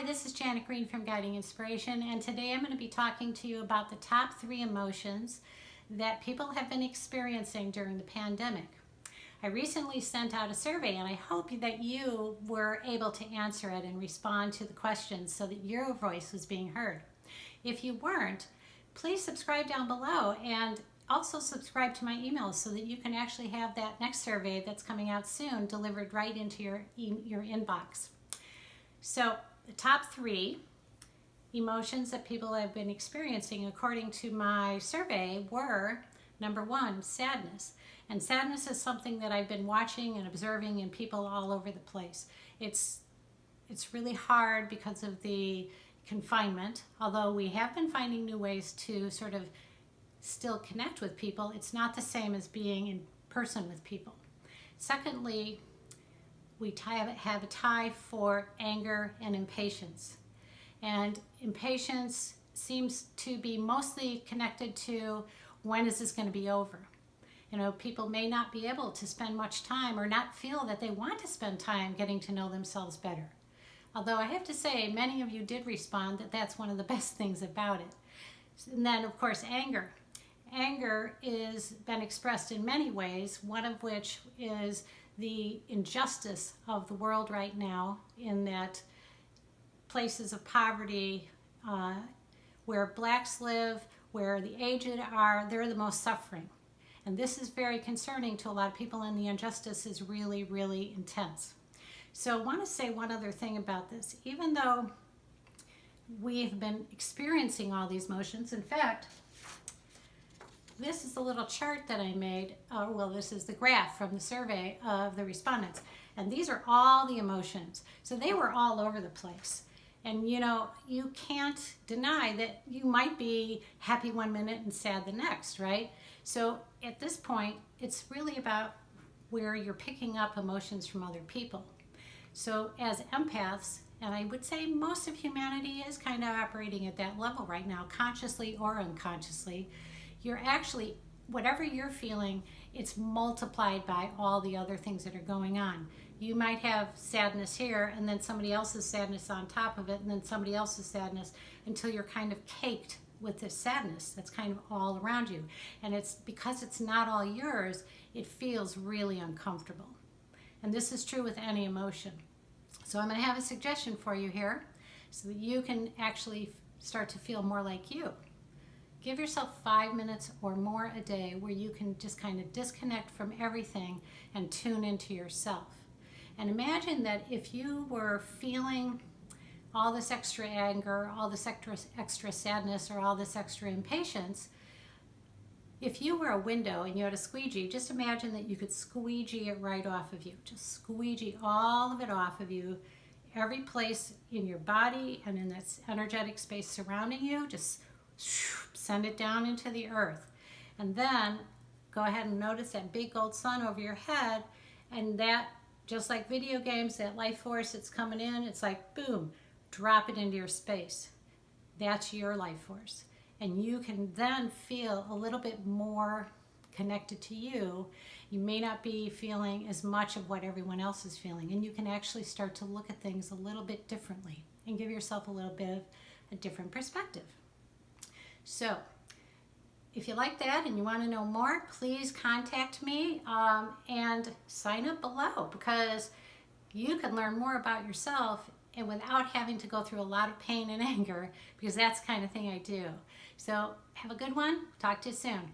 this is Janet Green from Guiding Inspiration, and today I'm going to be talking to you about the top 3 emotions that people have been experiencing during the pandemic. I recently sent out a survey, and I hope that you were able to answer it and respond to the questions so that your voice was being heard. If you weren't, please subscribe down below and also subscribe to my emails so that you can actually have that next survey that's coming out soon delivered right into your inbox. So the top 3 emotions that people have been experiencing according to my survey were, number 1, sadness. And sadness is something that I've been watching and observing in people all over the place. It's really hard because of the confinement, although we have been finding new ways to sort of still connect with people. It's not the same as being in person with people. Secondly, we have a tie for anger and impatience. And impatience seems to be mostly connected to when is this going to be over? You know, people may not be able to spend much time or not feel that they want to spend time getting to know themselves better. Although I have to say, many of you did respond that that's one of the best things about it. And then, of course, anger. Anger is been expressed in many ways, one of which is the injustice of the world right now, in that places of poverty where blacks live, where the aged are, they're the most suffering. And this is very concerning to a lot of people, and the injustice is really, really intense. So I want to say one other thing about this. Even though we've been experiencing all these emotions, in fact, this is a little chart that I made. Well, this is the graph from the survey of the respondents. And these are all the emotions. So they were all over the place. And you know, you can't deny that you might be happy one minute and sad the next, right? So at this point, it's really about where you're picking up emotions from other people. So as empaths, and I would say most of humanity is kind of operating at that level right now, consciously or unconsciously, you're actually, whatever you're feeling, it's multiplied by all the other things that are going on. You might have sadness here, and then somebody else's sadness on top of it, and then somebody else's sadness, until you're kind of caked with this sadness that's kind of all around you. And it's because it's not all yours, it feels really uncomfortable. And this is true with any emotion. So I'm going to have a suggestion for you here so that you can actually start to feel more like you. Give yourself 5 minutes or more a day where you can just kind of disconnect from everything and tune into yourself. And imagine that if you were feeling all this extra anger, all this extra sadness, or all this extra impatience, if you were a window and you had a squeegee, just imagine that you could squeegee it right off of you. Just squeegee all of it off of you, every place in your body and in this energetic space surrounding you, just send it down into the earth. And then go ahead and notice that big gold sun over your head, and that, just like video games, that life force that's coming in, it's like boom, drop it into your space. That's your life force. And you can then feel a little bit more connected to you. You may not be feeling as much of what everyone else is feeling, and you can actually start to look at things a little bit differently and give yourself a little bit of a different perspective. So if you like that and you want to know more, please contact me and sign up below, because you can learn more about yourself and without having to go through a lot of pain and anger, because that's the kind of thing I do. So have a good one. Talk to you soon.